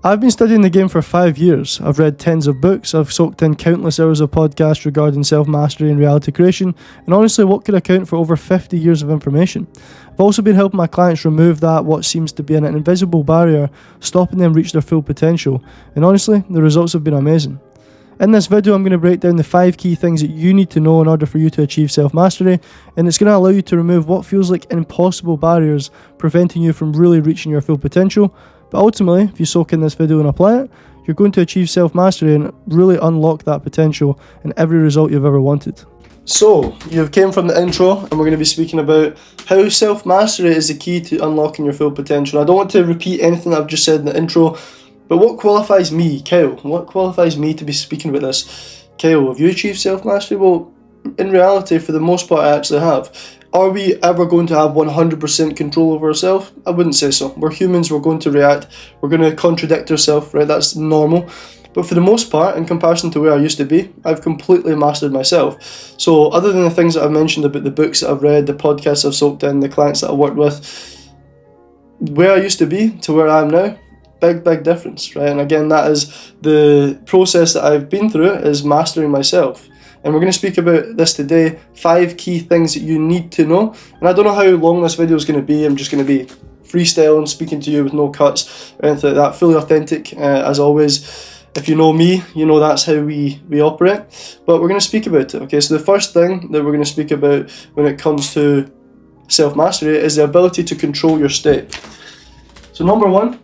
I've been studying the game for 5 years. I've read tens of books, I've soaked in countless hours of podcasts regarding self-mastery and reality creation, and honestly what could account for over 50 years of information. I've also been helping my clients remove what seems to be an invisible barrier, stopping them reach their full potential, and honestly, the results have been amazing. In this video, I'm going to break down the 5 key things that you need to know in order for you to achieve self-mastery, and it's going to allow you to remove what feels like impossible barriers preventing you from really reaching your full potential. But ultimately, if you soak in this video and apply it, you're going to achieve self-mastery and really unlock that potential in every result you've ever wanted. So, you've came from the intro and we're going to be speaking about how self-mastery is the key to unlocking your full potential. I don't want to repeat anything I've just said in the intro, but what qualifies me, Kyle? What qualifies me to be speaking about this? Kyle, have you achieved self-mastery? Well, in reality, for the most part, I actually have. Are we ever going to have 100% control over ourselves? I wouldn't say so. We're humans, we're going to react, we're going to contradict ourselves, right? That's normal. But for the most part, in comparison to where I used to be, I've completely mastered myself. So other than the things that I've mentioned about the books that I've read, the podcasts I've soaked in, the clients that I worked with, where I used to be to where I am now, big difference, right? And again, that is the process that I've been through, is mastering myself. And we're going to speak about this today, 5 key things that you need to know. And I don't know how long this video is going to be. I'm just going to be freestyling, speaking to you with no cuts or anything like that, fully authentic as always. If you know me, you know that's how we operate. But we're going to speak about it, okay? So the first thing that we're going to speak about when it comes to self-mastery is the ability to control your state. So number 1,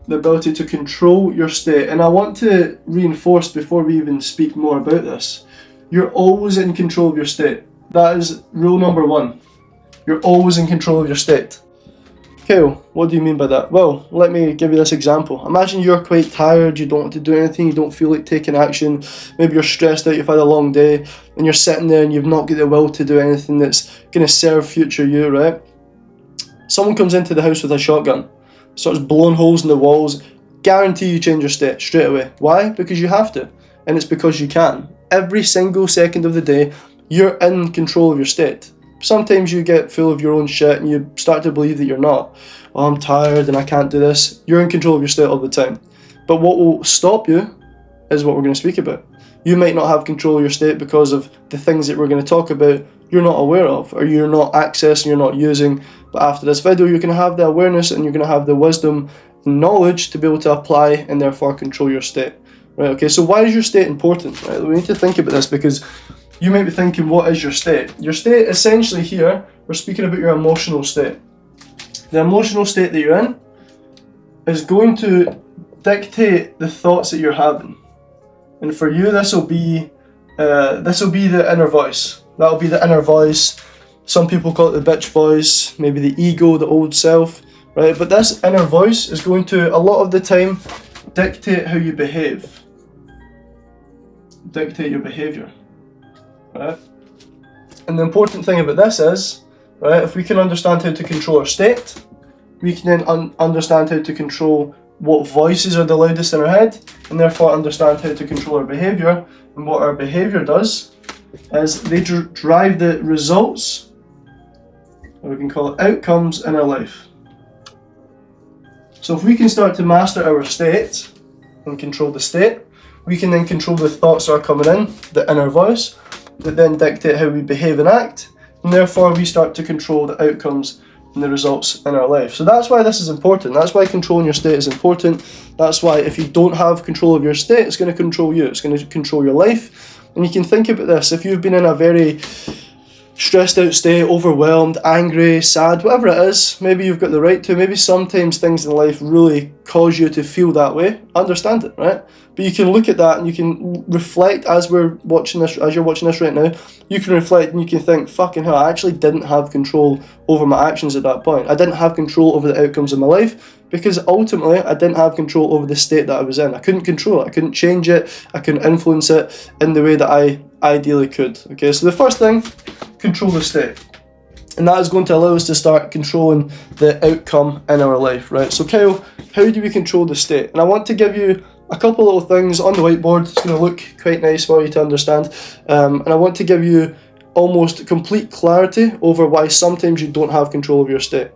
the ability to control your state. And I want to reinforce before we even speak more about this, you're always in control of your state. That is rule number 1. You're always in control of your state. Kyle, what do you mean by that? Well, let me give you this example. Imagine you're quite tired, you don't want to do anything, you don't feel like taking action, maybe you're stressed out, you've had a long day, and you're sitting there and you've not got the will to do anything that's going to serve future you, right? Someone comes into the house with a shotgun, starts blowing holes in the walls, guarantee you change your state straight away. Why? Because you have to, and it's because you can. Every single second of the day, you're in control of your state. Sometimes you get full of your own shit and you start to believe that you're not. Oh, I'm tired and I can't do this. You're in control of your state all the time. But what will stop you is what we're going to speak about. You might not have control of your state because of the things that we're going to talk about you're not aware of, or you're not accessing, you're not using. But after this video, you're going to have the awareness and you're going to have the wisdom and knowledge to be able to apply and therefore control your state. Right, okay, so why is your state important? Right, we need to think about this because you might be thinking, what is your state? Your state, essentially here, we're speaking about your emotional state. The emotional state that you're in is going to dictate the thoughts that you're having. And for you, this will be the inner voice. That'll be the inner voice. Some people call it the bitch voice, maybe the ego, the old self, right? But this inner voice is going to, a lot of the time, dictate how you behave. Dictate your behavior, right? And the important thing about this is, right, if we can understand how to control our state, we can then understand how to control what voices are the loudest in our head, and therefore understand how to control our behavior. And what our behavior does is they drive the results, or we can call it outcomes, in our life. So if we can start to master our state and control the state, we can then control the thoughts that are coming in, the inner voice, that then dictate how we behave and act, and therefore we start to control the outcomes and the results in our life. So that's why this is important. That's why controlling your state is important. That's why if you don't have control of your state, it's going to control you. It's going to control your life. And you can think about this. If you've been in a very stressed out state, overwhelmed, angry, sad, whatever it is, maybe you've got the right to, maybe sometimes things in life really cause you to feel that way, understand it, right? But you can look at that and you can reflect as you're watching this right now, you can reflect and you can think, fucking hell, I actually didn't have control over my actions at that point. I didn't have control over the outcomes of my life because ultimately I didn't have control over the state that I was in. I couldn't control it, I couldn't change it, I couldn't influence it in the way that I ideally could. Okay, so the first thing, control the state. And that is going to allow us to start controlling the outcome in our life, right? So Kyle, how do we control the state? And I want to give you a couple little things on the whiteboard. It's going to look quite nice for you to understand. And I want to give you almost complete clarity over why sometimes you don't have control of your state.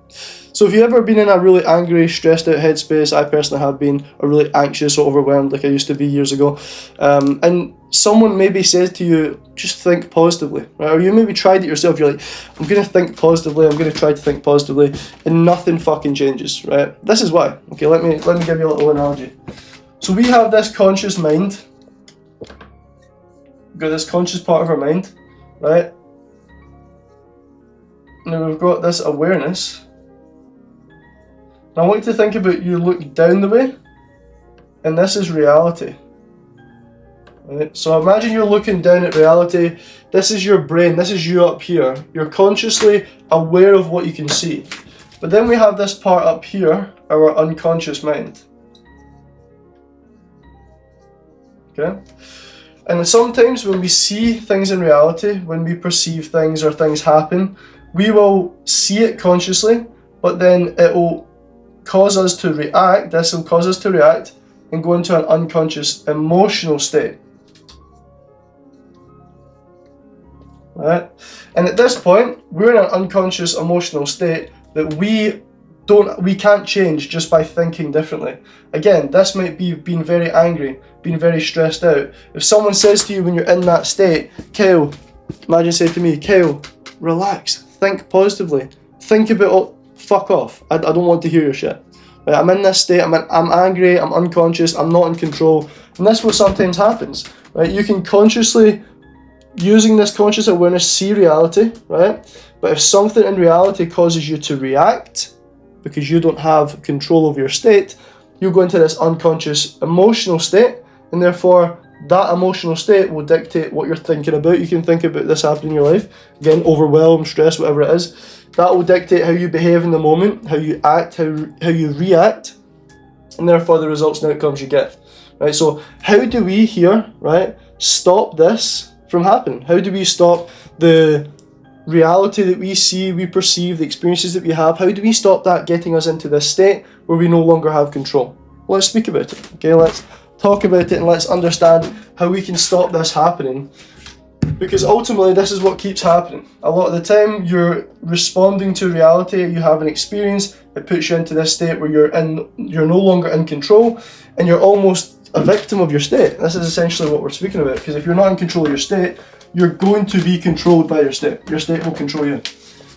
So if you've ever been in a really angry, stressed out headspace, I personally have been, or really anxious or overwhelmed like I used to be years ago, and someone maybe says to you, just think positively, right? Or you maybe tried it yourself, you're like, I'm going to think positively, I'm going to try to think positively, and nothing fucking changes, right? This is why. Okay, let me give you a little analogy. So we have this conscious mind, we've got this conscious part of our mind, right? Now we've got this awareness. I want you to think about, you look down the way, and this is reality. Right? So imagine you're looking down at reality. This is your brain, this is you up here. You're consciously aware of what you can see. But then we have this part up here, our unconscious mind. Okay? And sometimes when we see things in reality, when we perceive things or things happen, we will see it consciously, but then it will cause us to react. This will cause us to react and go into an unconscious emotional state. Right? And at this point, we're in an unconscious emotional state that we can't change just by thinking differently. Again, this might be being very angry, being very stressed out. If someone says to you when you're in that state, Kyle, imagine say to me, Kyle, relax, think positively, think about, oh, fuck off, I don't want to hear your shit. Right? I'm in this state, I'm angry, I'm unconscious, I'm not in control. And that's what sometimes happens. Right? You can consciously, using this conscious awareness, see reality, right? But if something in reality causes you to react, because you don't have control of your state, you go into this unconscious emotional state, and therefore that emotional state will dictate what you're thinking about. You can think about this happening in your life, again, overwhelmed, stress, whatever it is. That will dictate how you behave in the moment, how you act, how you react, and therefore the results and outcomes you get. Right? So how do we here, right, stop this from happening? How do we stop the reality that we see, we perceive, the experiences that we have? How do we stop that getting us into this state where we no longer have control? Well, let's speak about it. Okay, let's talk about it and let's understand how we can stop this happening. Because ultimately, this is what keeps happening. A lot of the time, you're responding to reality, you have an experience, it puts you into this state where you're no longer in control, and you're almost a victim of your state. This is essentially what we're speaking about, because if you're not in control of your state, you're going to be controlled by your state. Your state will control you.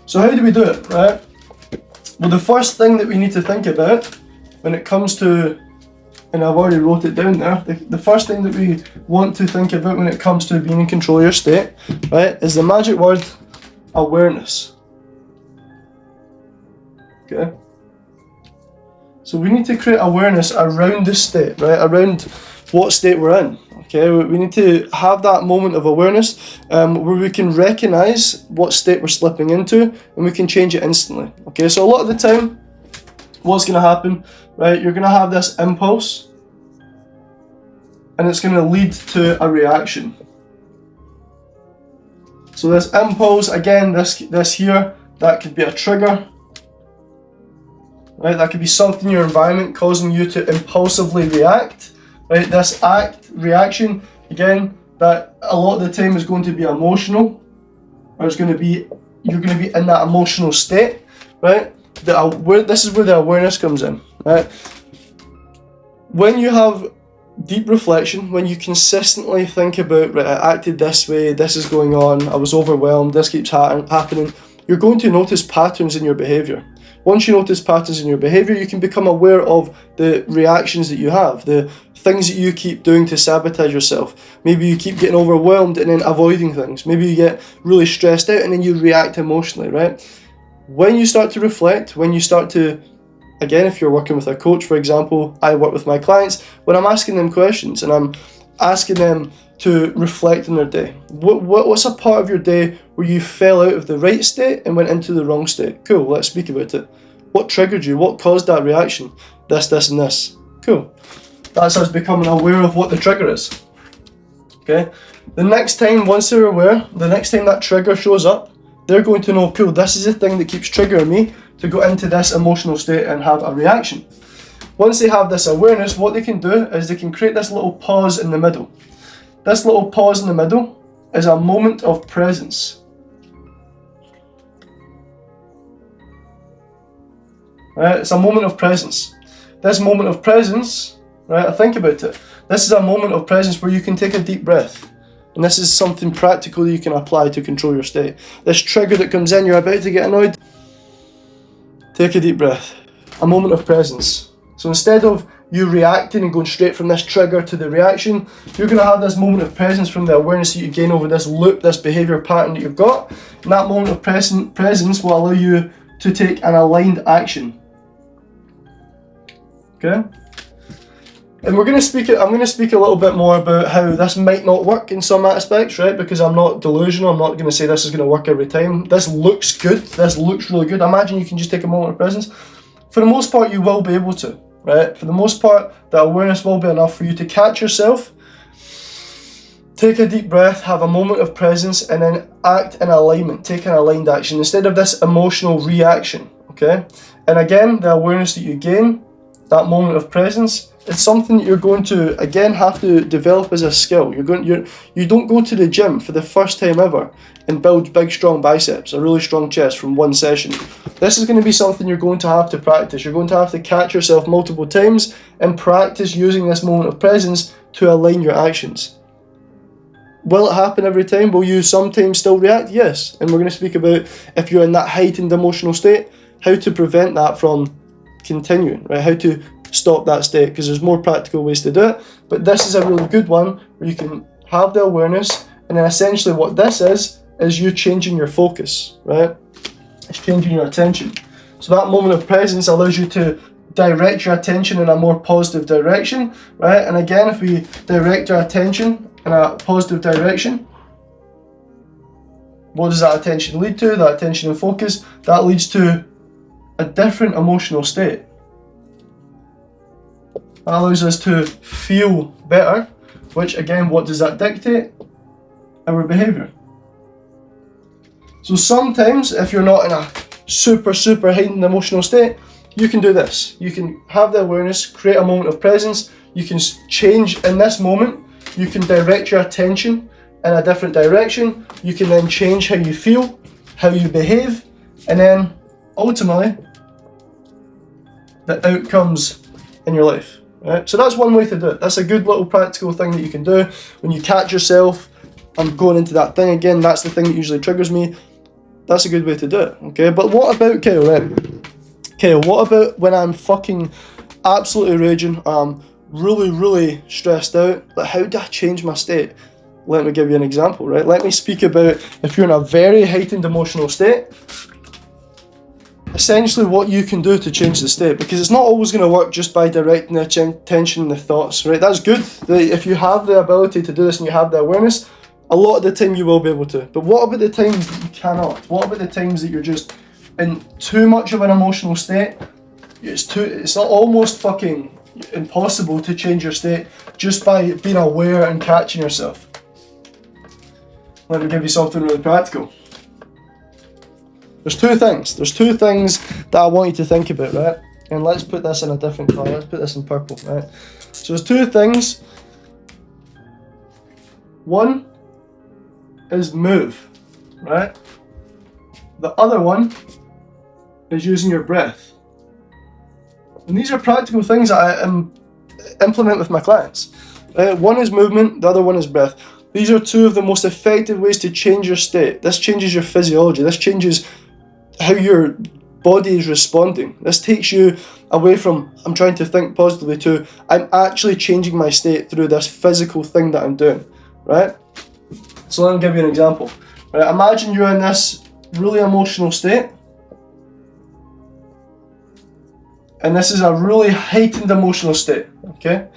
So how do we do it, right? Well, the first thing that we need to think about when it comes to, and I've already wrote it down there, the first thing that we want to think about when it comes to being in control of your state, right, is the magic word awareness. Okay? So we need to create awareness around the state, right, around what state we're in. Okay, we need to have that moment of awareness where we can recognize what state we're slipping into, and we can change it instantly. Okay, so a lot of the time, what's going to happen, right, you're going to have this impulse, and it's going to lead to a reaction. So this impulse, again, this here, that could be a trigger, right? That could be something in your environment causing you to impulsively react. Right, this reaction, again, that a lot of the time is going to be emotional, or you're going to be in that emotional state, right? This is where the awareness comes in, right? When you have deep reflection, when you consistently think about, right, I acted this way, this is going on, I was overwhelmed, this keeps happening, you're going to notice patterns in your behaviour. Once you notice patterns in your behaviour, you can become aware of the reactions that you have, the things that you keep doing to sabotage yourself. Maybe you keep getting overwhelmed and then avoiding things. Maybe you get really stressed out and then you react emotionally, right? When you start to reflect, when you start to, again, if you're working with a coach, for example, I work with my clients, when I'm asking them questions and I'm asking them to reflect on their day. What's a part of your day where you fell out of the right state and went into the wrong state? Cool, let's speak about it. What triggered you? What caused that reaction? This, and this. Cool. That's us becoming aware of what the trigger is. Okay? The next time, once they're aware, the next time that trigger shows up, they're going to know, cool, this is the thing that keeps triggering me to go into this emotional state and have a reaction. Once they have this awareness, what they can do is they can create this little pause in the middle. This little pause in the middle is a moment of presence. right? It's a moment of presence. This moment of presence, right, think about it. This is a moment of presence where you can take a deep breath. And this is something practical that you can apply to control your state. This trigger that comes in, you're about to get annoyed. Take a deep breath. A moment of presence. So instead of you reacting and going straight from this trigger to the reaction, you're going to have this moment of presence from the awareness that you gain over this loop, this behavior pattern that you've got. And that moment of presence will allow you to take an aligned action. Okay? And I'm going to speak a little bit more about how this might not work in some aspects, right? Because I'm not delusional. I'm not going to say this is going to work every time. This looks good. This looks really good. Imagine you can just take a moment of presence. For the most part, you will be able to, right? For the most part, the awareness will be enough for you to catch yourself, take a deep breath, have a moment of presence, and then act in alignment, take an aligned action instead of this emotional reaction, okay? And again, the awareness that you gain, that moment of presence, it's something that you're going to, again, have to develop as a skill. You don't go to the gym for the first time ever and build big, strong biceps, a really strong chest from one session. This is going to be something you're going to have to practice. You're going to have to catch yourself multiple times and practice using this moment of presence to align your actions. Will it happen every time? Will you sometimes still react? Yes. And we're going to speak about, if you're in that heightened emotional state, how to prevent that from continuing, right? How to stop that state, because there's more practical ways to do it. But this is a really good one where you can have the awareness, and then essentially what this is you changing your focus, right? It's changing your attention. So that moment of presence allows you to direct your attention in a more positive direction, right? And again, if we direct our attention in a positive direction, what does that attention lead to? That attention and focus, that leads to a different emotional state. That allows us to feel better, which again, what does that dictate? Our behaviour. So sometimes, if you're not in a super heightened emotional state, you can do this. You can have the awareness, create a moment of presence, you can change in this moment, you can direct your attention in a different direction, you can then change how you feel, how you behave, and then ultimately, the outcomes in your life. Right? So that's one way to do it. That's a good little practical thing that you can do. When you catch yourself, I'm going into that thing again, that's the thing that usually triggers me. That's a good way to do it, okay? But what about, Kyle, right? Kyle, what about when I'm fucking absolutely raging, really stressed out? Like, how do I change my state? Let me give you an example, right? Let me speak about if you're in a very heightened emotional state, essentially what you can do to change the state, because it's not always going to work just by directing the attention and the thoughts, right? That's good. If you have the ability to do this and you have the awareness, a lot of the time you will be able to. But what about the times that you cannot? What about the times that you're just in too much of an emotional state? It's almost fucking impossible to change your state just by being aware and catching yourself. Let me give you something really practical. There's two things that I want you to think about, right? And let's put this in a different colour. Let's put this in purple, right? So there's two things. One is move, right? The other one is using your breath. And these are practical things that I implement with my clients. One is movement, the other one is breath. These are two of the most effective ways to change your state. This changes your physiology. This changes how your body is responding. This takes you away from, I'm trying to think positively, to, I'm actually changing my state through this physical thing that I'm doing, right? So let me give you an example. Right, imagine you're in this really emotional state, and this is a really heightened emotional state, okay?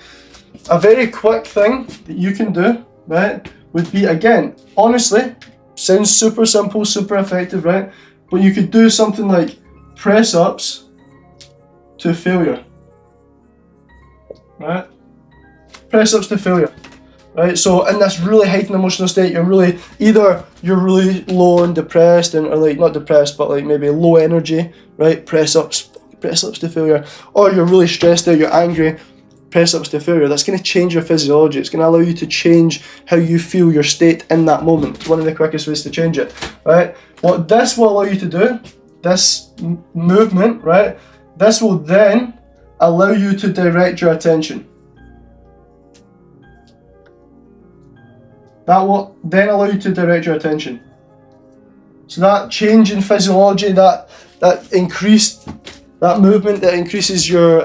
A very quick thing that you can do, right, would be, again, honestly, sounds super simple, super effective, right? But you could do something like press ups to failure, right? Press ups to failure, right? So in this really heightened emotional state, you're really low and depressed, or like not depressed, but like maybe low energy, right? Press ups to failure. Or you're really stressed out, you're angry, press ups to failure. That's going to change your physiology. It's going to allow you to change how you feel your state in that moment. It's one of the quickest ways to change it, right? What this will allow you to do, this movement, right, This will then allow you to direct your attention. That will then allow you to direct your attention. So that change in physiology, that increased, that movement that increases your,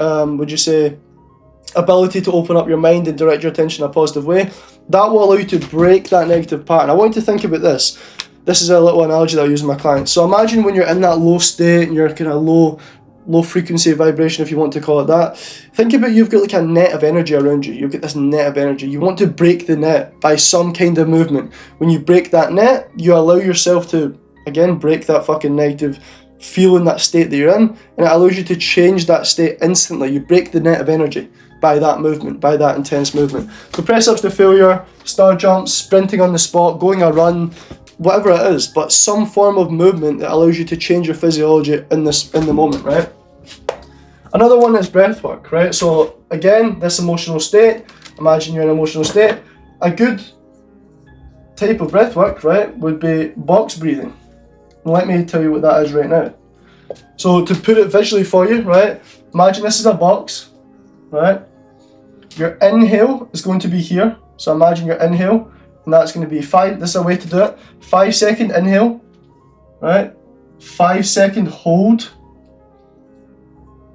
ability to open up your mind and direct your attention in a positive way, that will allow you to break that negative pattern. I want you to think about this. This is a little analogy that I use with my clients. So imagine when you're in that low state and you're kind of low frequency vibration, if you want to call it that. Think about you've got like a net of energy around you. You've got this net of energy. You want to break the net by some kind of movement. When you break that net, you allow yourself to, again, break that fucking negative feeling, that state that you're in, and it allows you to change that state instantly. You break the net of energy by that movement, by that intense movement. So press ups to failure, star jumps, sprinting on the spot, going a run, whatever it is, but some form of movement that allows you to change your physiology in the moment, right? Another one is breath work, right? So again, this emotional state, imagine you're in an emotional state. A good type of breath work, right, would be box breathing. Let me tell you what that is right now. So to put it visually for you, right, imagine this is a box, right? Your inhale is going to be here. So imagine your inhale, and that's going to be 5, this is a way to do it, 5 second inhale, right? 5 second hold,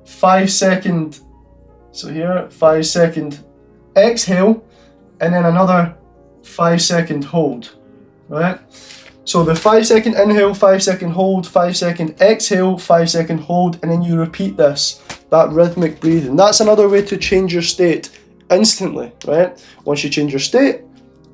5 second, so here, 5 second exhale, and then another 5 second hold, right? So the 5 second inhale, 5 second hold, 5 second exhale, 5 second hold, and then you repeat this, that rhythmic breathing. That's another way to change your state instantly, right? Once you change your state,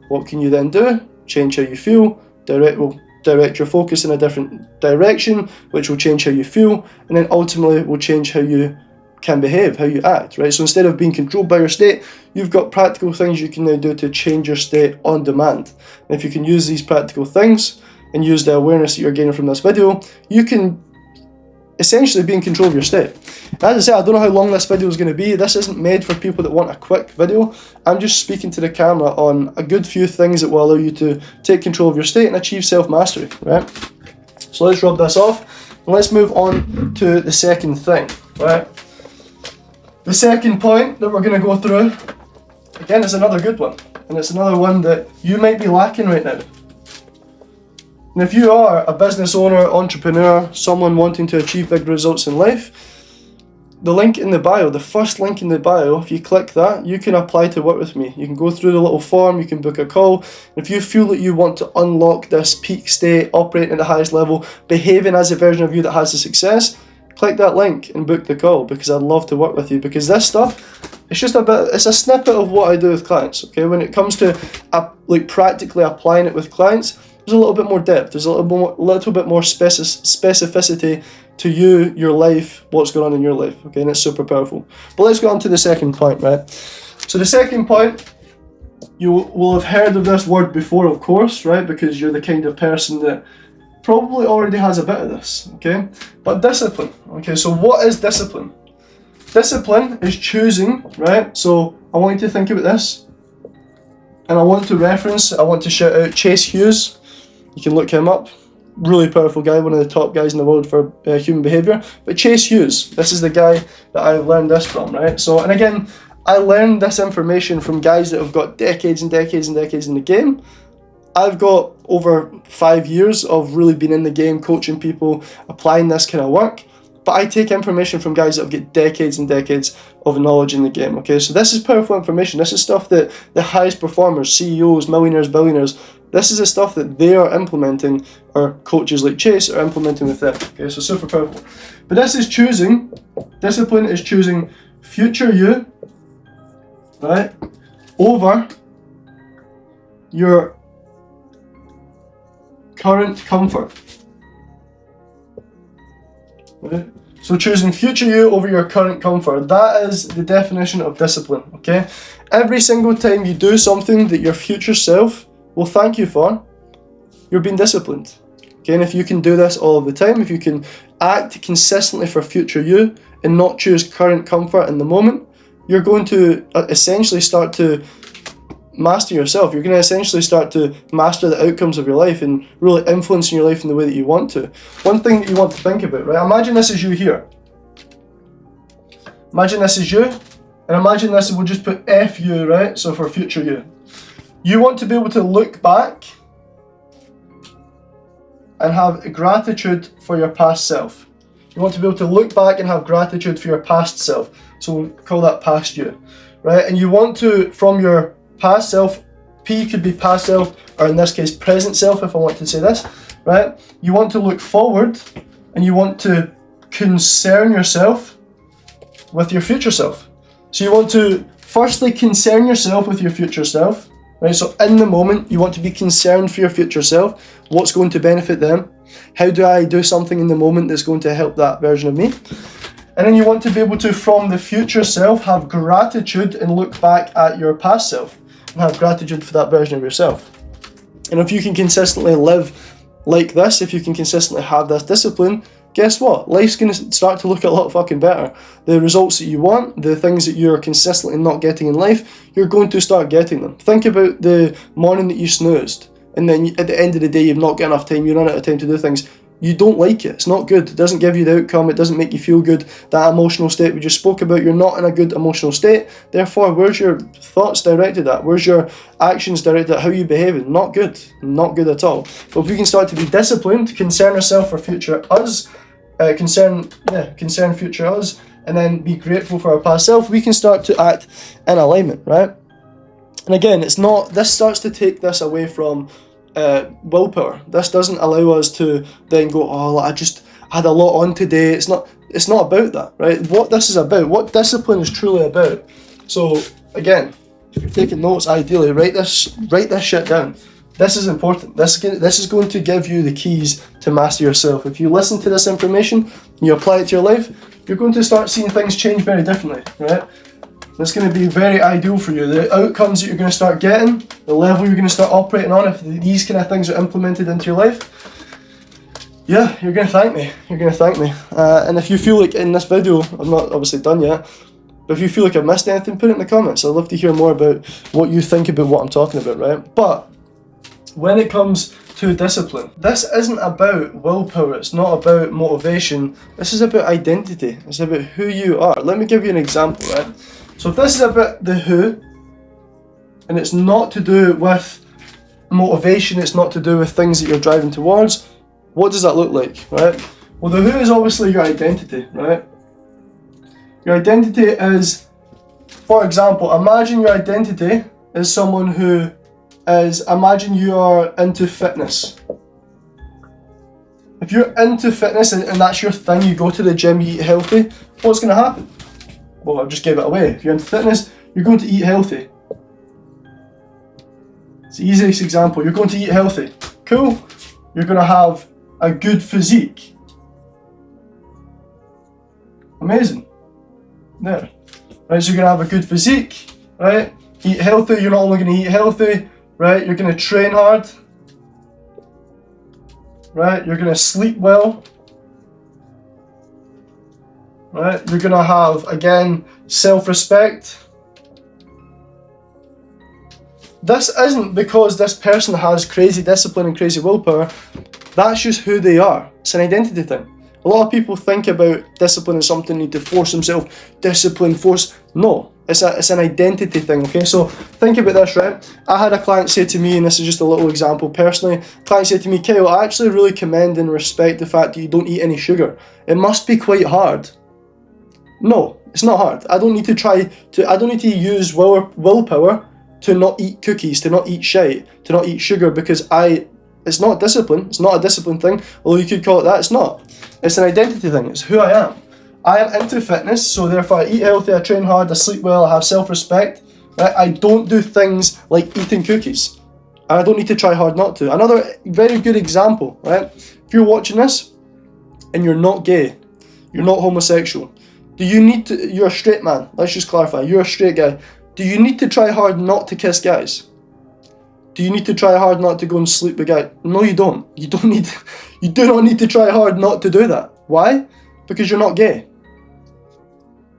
what can you then do? Change how you feel, direct your focus in a different direction, which will change how you feel, and then ultimately will change how you can behave, how you act, right? So instead of being controlled by your state, you've got practical things you can now do to change your state on demand. And if you can use these practical things and use the awareness that you're gaining from this video, you can essentially be in control of your state. And as I said, I don't know how long this video is going to be. This isn't made for people that want a quick video. I'm just speaking to the camera on a good few things that will allow you to take control of your state and achieve self-mastery, right? So let's rub this off and let's move on to the second thing, right? The second point that we're going to go through, again, is another good one. And it's another one that you might be lacking right now. And if you are a business owner, entrepreneur, someone wanting to achieve big results in life, the link in the bio, the first link in the bio, if you click that, you can apply to work with me. You can go through the little form, you can book a call. If you feel that you want to unlock this peak state, operating at the highest level, behaving as a version of you that has the success, click that link and book the call, because I'd love to work with you. Because this stuff, it's a snippet of what I do with clients, okay? When it comes to practically applying it with clients, there's a little bit more depth, there's a little bit more specificity to you, your life, what's going on in your life, okay? And it's super powerful. But let's go on to the second point, right? So the second point, you will have heard of this word before, of course, right? Because you're the kind of person that probably already has a bit of this, okay? But discipline, okay? So what is discipline? Discipline is choosing, right? So I want you to think about this. And I want to shout out Chase Hughes. You can look him up. Really powerful guy, one of the top guys in the world for human behavior. But Chase Hughes, this is the guy that I've learned this from, right? So, and again, I learned this information from guys that have got decades and decades and decades in the game. I've got over 5 years of really being in the game, coaching people, applying this kind of work. But I take information from guys that have got decades and decades of knowledge in the game, okay? So this is powerful information. This is stuff that the highest performers, CEOs, millionaires, billionaires, this is the stuff that they are implementing, or coaches like Chase are implementing with them, okay? So super powerful. But this is choosing, discipline is choosing future you, right, over your current comfort. Right? So choosing future you over your current comfort, that is the definition of discipline, okay? Every single time you do something that your future self will thank you for, you're being disciplined, okay? And if you can do this all of the time, if you can act consistently for future you and not choose current comfort in the moment, you're going to essentially start to master yourself. You're going to essentially start to master the outcomes of your life and really influencing your life in the way that you want to. One thing that you want to think about, right? Imagine this is you here. Imagine this is you, and imagine this, we'll just put F you, right? So for future you. You want to be able to look back and have gratitude for your past self. You want to be able to look back and have gratitude for your past self. So we'll call that past you, right? And you want to, from your past self, P could be past self, or in this case, present self, if I want to say this, right? You want to look forward and you want to concern yourself with your future self. So you want to firstly concern yourself with your future self, right? So in the moment, you want to be concerned for your future self. What's going to benefit them? How do I do something in the moment that's going to help that version of me? And then you want to be able to, from the future self, have gratitude and look back at your past self and have gratitude for that version of yourself. And if you can consistently live like this, if you can consistently have this discipline, guess what? Life's going to start to look a lot fucking better. The results that you want, the things that you're consistently not getting in life, you're going to start getting them. Think about the morning that you snoozed, and then at the end of the day, you've not got enough time, you run out of time to do things. You don't like it. It's not good. It doesn't give you the outcome. It doesn't make you feel good. That emotional state we just spoke about, you're not in a good emotional state. Therefore, where's your thoughts directed at? Where's your actions directed at? How are you behaving? Not good. Not good at all. But if we can start to be disciplined, concern ourselves for future us, concern future us, and then be grateful for our past self, we can start to act in alignment, right? And again, this starts to take this away from willpower. This doesn't allow us to then go, oh, I just had a lot on today. It's not about that, right? What this is about, what discipline is truly about. So again, if you're taking notes, ideally write this shit down. This is important. This is going to give you the keys to master yourself. If you listen to this information and you apply it to your life, you're going to start seeing things change very differently, right? That's going to be very ideal for you. The outcomes that you're going to start getting, the level you're going to start operating on, if these kind of things are implemented into your life, yeah, you're going to thank me. You're going to thank me. And if you feel like in this video, I'm not obviously done yet, but if you feel like I've missed anything, put it in the comments. I'd love to hear more about what you think about what I'm talking about, right? But when it comes to discipline, this isn't about willpower. It's not about motivation. This is about identity. It's about who you are. Let me give you an example, right? So if this is about the who, and it's not to do with motivation, it's not to do with things that you're driving towards, what does that look like, right? Well, the who is obviously your identity, right? Your identity is, for example, imagine your identity is someone who imagine you are into fitness. If you're into fitness and that's your thing, you go to the gym, you eat healthy, what's going to happen? Well, I just gave it away. If you're into fitness, you're going to eat healthy. It's the easiest example. You're going to eat healthy. Cool. You're going to have a good physique. Amazing. There. Right, so you're going to have a good physique, right? Eat healthy. You're not only going to eat healthy, right? You're going to train hard, right? You're going to sleep well. Right, you're going to have, again, self-respect. This isn't because this person has crazy discipline and crazy willpower. That's just who they are. It's an identity thing. A lot of people think about discipline as something you need to force themselves. Discipline, force. No, it's an identity thing, okay? So think about this, right? I had a client say to me, and this is just a little example personally, a client said to me, Kyle, I actually really commend and respect the fact that you don't eat any sugar. It must be quite hard. No, it's not hard. I don't need to use willpower to not eat cookies, to not eat shite, to not eat sugar because it's not discipline. It's not a discipline thing, although you could call it that. It's not. It's an identity thing. It's who I am. I am into fitness, so therefore I eat healthy, I train hard, I sleep well, I have self-respect. Right? I don't do things like eating cookies. And I don't need to try hard not to. Another very good example, right? If you're watching this and you're not gay, you're not homosexual, you're a straight man, let's just clarify, you're a straight guy. Do you need to try hard not to kiss guys? Do you need to try hard not to go and sleep with guys? No, you don't. You do not need to try hard not to do that. Why? Because you're not gay.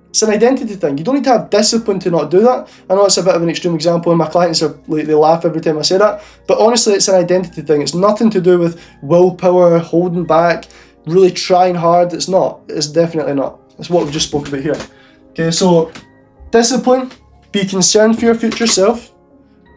It's an identity thing. You don't need to have discipline to not do that. I know it's a bit of an extreme example and my clients are like, they laugh every time I say that, but honestly it's an identity thing. It's nothing to do with willpower, holding back, really trying hard. It's not. It's definitely not. It's what we've just spoke about here. Okay, so discipline, be concerned for your future self,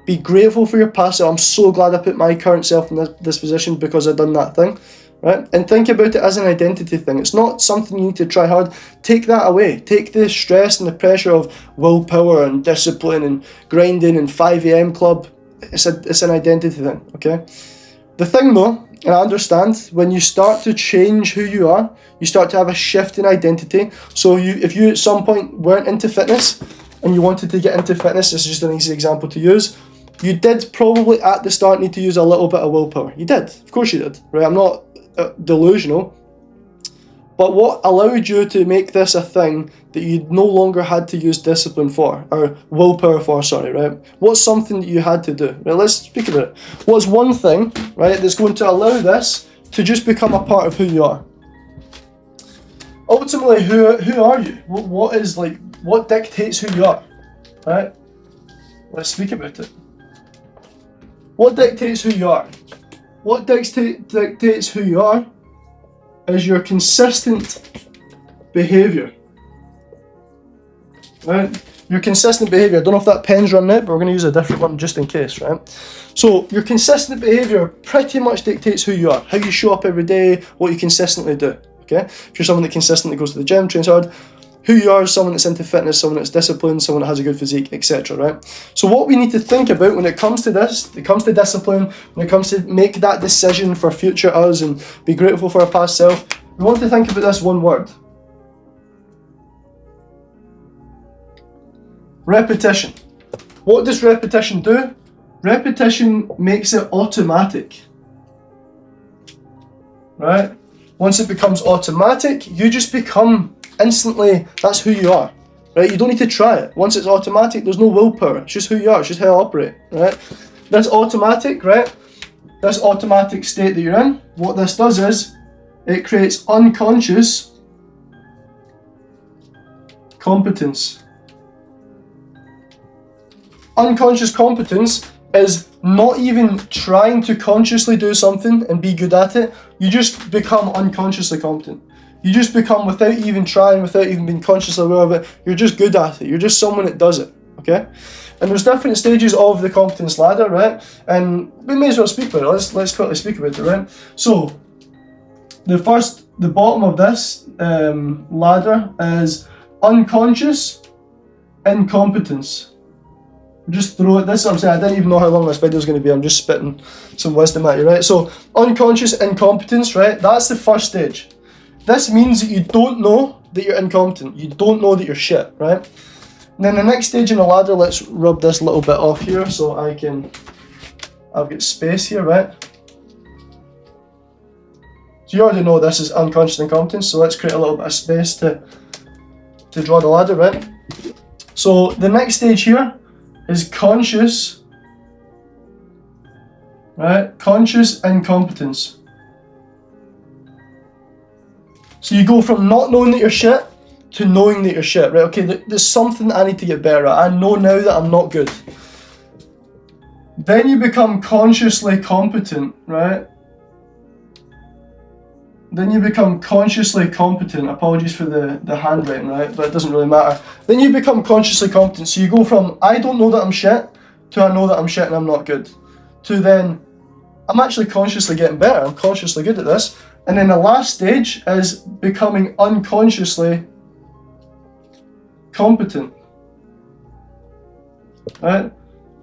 be grateful for your past self. I'm so glad I put my current self in this position because I've done that thing, right? And think about it as an identity thing. It's not something you need to try hard. Take that away. Take the stress and the pressure of willpower and discipline and grinding and 5 a.m. club. It's an identity thing, okay? The thing though, and I understand, when you start to change who you are, you start to have a shift in identity. So if you at some point weren't into fitness and you wanted to get into fitness, this is just an easy example to use, you did probably at the start need to use a little bit of willpower. You did, of course you did, right? I'm not delusional. But what allowed you to make this a thing that you no longer had to use discipline for, or willpower for, sorry, right? What's something that you had to do? Right, let's speak about it. What's one thing, right, that's going to allow this to just become a part of who you are? Ultimately, who are you? What dictates who you are, right? Let's speak about it. What dictates who you are? What dictates who you are is your consistent behaviour. Right? Your consistent behaviour. I don't know if that pen's running out, but we're going to use a different one just in case, right? So your consistent behaviour pretty much dictates who you are, how you show up every day, what you consistently do. Okay? If you're someone that consistently goes to the gym, trains hard, who you are is someone that's into fitness, someone that's disciplined, someone that has a good physique, etc. Right? So what we need to think about when it comes to this, it comes to discipline, when it comes to make that decision for future us and be grateful for our past self, we want to think about this one word. Repetition. What does repetition do? Repetition makes it automatic. Right? Once it becomes automatic, you just become instantly, that's who you are, right? You don't need to try it. Once it's automatic, there's no willpower. It's just who you are. It's just how I operate, right? That's automatic, right? This automatic state that you're in, what this does is, it creates unconscious competence. Unconscious competence is not even trying to consciously do something and be good at it. You just become unconsciously competent. You just become, without even trying, without even being consciously aware of it, you're just good at it. You're just someone that does it, okay? And there's different stages of the competence ladder, right? And we may as well speak about it. Let's quickly speak about it, right? So, the bottom of this ladder is unconscious incompetence. Just throw it. This is what I'm saying. I didn't even know how long this video is going to be. I'm just spitting some wisdom at you, right? So, unconscious incompetence, right? That's the first stage. This means that you don't know that you're incompetent. You don't know that you're shit, right? And then the next stage in the ladder, let's rub this little bit off here so I've got space here, right? So you already know this is unconscious incompetence, so let's create a little bit of space to draw the ladder, right? So the next stage here is conscious, right? Conscious incompetence. So you go from not knowing that you're shit to knowing that you're shit, right? Okay, there's something I need to get better at. I know now that I'm not good. Then you become consciously competent, right? Then you become consciously competent. Apologies for the handwriting, right? But it doesn't really matter. Then you become consciously competent. So you go from I don't know that I'm shit to I know that I'm shit and I'm not good. To then I'm actually consciously getting better. I'm consciously good at this. And then the last stage is becoming unconsciously competent. Right?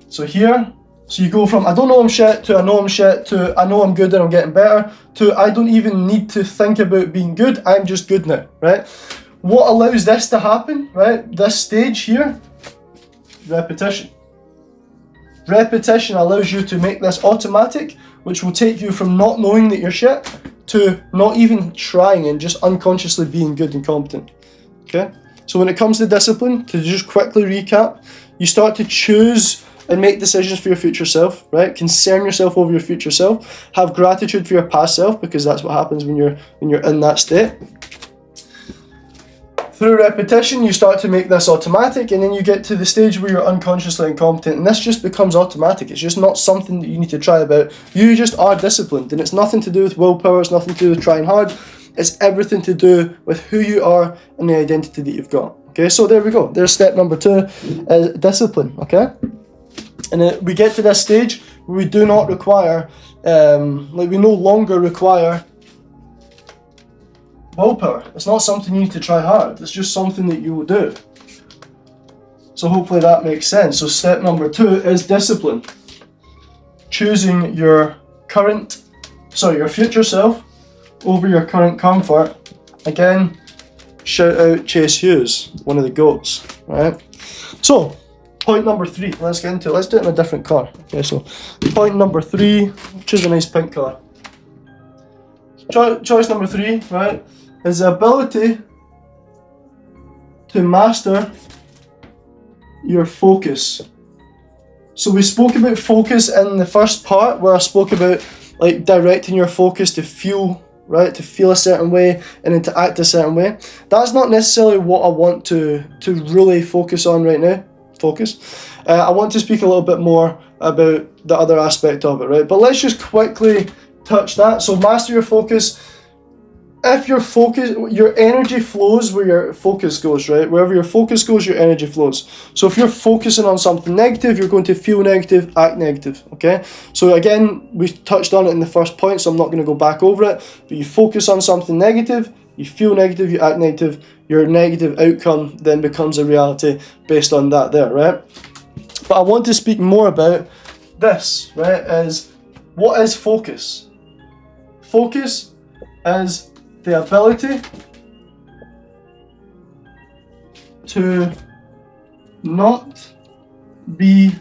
So you go from I don't know I'm shit to I know I'm shit to I know I'm good and I'm getting better to I don't even need to think about being good, I'm just good now, right? What allows this to happen, right? This stage here, repetition. Repetition allows you to make this automatic, which will take you from not knowing that you're shit to not even trying and just unconsciously being good and competent. Okay? So when it comes to discipline, to just quickly recap, you start to choose and make decisions for your future self, right? Concern yourself over your future self. Have gratitude for your past self, because that's what happens when you're in that state. Through repetition, you start to make this automatic, and then you get to the stage where you're unconsciously incompetent, and this just becomes automatic. It's just not something that you need to try about. You just are disciplined, and it's nothing to do with willpower, it's nothing to do with trying hard. It's everything to do with who you are and the identity that you've got. Okay, so there we go. There's step number 2, discipline. Okay, and we get to this stage where we do not require, we no longer require willpower. It's not something you need to try hard. It's just something that you will do. So hopefully that makes sense. So step number 2 is discipline. Choosing your future self over your current comfort. Again, shout out Chase Hughes, one of the GOATs, right? So, point number 3, let's get into it. Let's do it in a different colour. Okay, so point number 3, choose a nice pink colour. Choice number 3, right, is the ability to master your focus. So we spoke about focus in the first part, where I spoke about like directing your focus to feel, right, to feel a certain way and then to act a certain way. That's not necessarily what I want to really focus on right now. I want to speak a little bit more about the other aspect of it, right? But let's just quickly touch that. So master your focus. If your energy flows where your focus goes, right? Wherever your focus goes, your energy flows. So if you're focusing on something negative, you're going to feel negative, act negative, okay? So again, we touched on it in the first point, so I'm not going to go back over it. But you focus on something negative, you feel negative, you act negative, your negative outcome then becomes a reality based on that there, right? But I want to speak more about this, right? What is focus? Focus is the ability to not be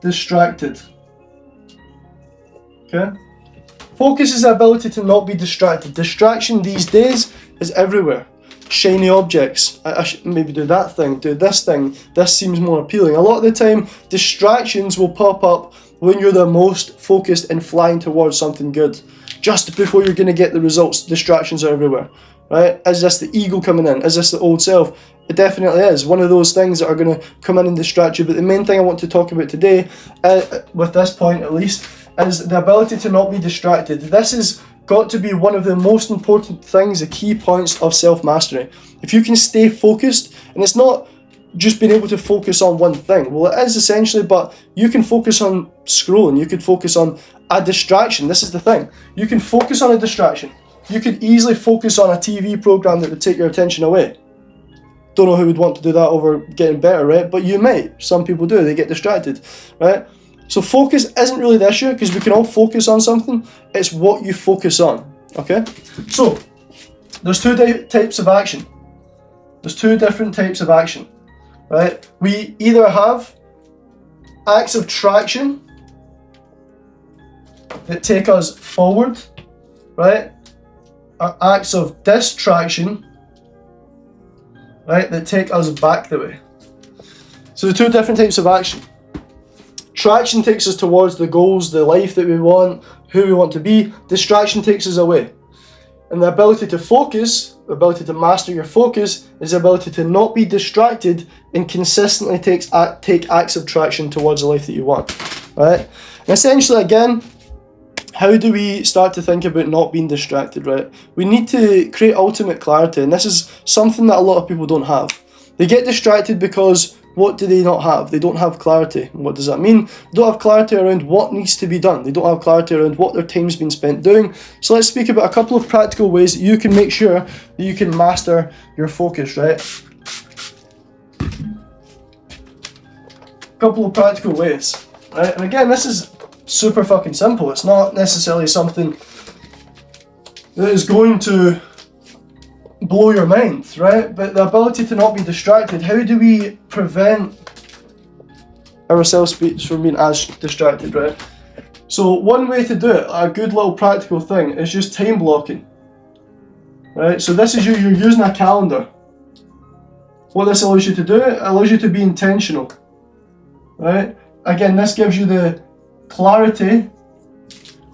distracted. Okay? Focus is the ability to not be distracted. Distraction these days is everywhere. Shiny objects. I should maybe do that thing, do this thing. This seems more appealing. A lot of the time, distractions will pop up when you're the most focused and flying towards something good. Just before you're going to get the results, distractions are everywhere, right? Is this the ego coming in? Is this the old self? It definitely is. One of those things that are going to come in and distract you. But the main thing I want to talk about today, with this point at least, is the ability to not be distracted. This has got to be one of the most important things, the key points of self-mastery. If you can stay focused, and it's not just being able to focus on one thing. Well, it is essentially, but you can focus on scrolling. You could focus on a distraction. This is the thing. You can focus on a distraction. You could easily focus on a TV program that would take your attention away. Don't know who would want to do that over getting better, right? But you might. Some people do. They get distracted, right? So focus isn't really the issue, because we can all focus on something. It's what you focus on, okay? So there's 2 types of action. There's 2 different types of action, right? We either have acts of traction that take us forward, right? Or acts of distraction, right, that take us back the way. So the 2 different types of action. Traction takes us towards the goals, the life that we want, who we want to be. Distraction takes us away. And the ability to focus, the ability to master your focus, is the ability to not be distracted and consistently take acts of traction towards the life that you want, right? And essentially, again, how do we start to think about not being distracted, right? We need to create ultimate clarity, and this is something that a lot of people don't have. They get distracted because what do they not have? They don't have clarity. What does that mean? They don't have clarity around what needs to be done. They don't have clarity around what their time's been spent doing. So let's speak about a couple of practical ways that you can make sure that you can master your focus, right? A couple of practical ways, right? And again, this is super fucking simple. It's not necessarily something that is going to blow your mind, right? But the ability to not be distracted. How do we prevent ourselves from being as distracted, right? So one way to do it, a good little practical thing, is just time blocking, right? So this is you're using a calendar. What this allows you to do, it allows you to be intentional, right? Again, this gives you the clarity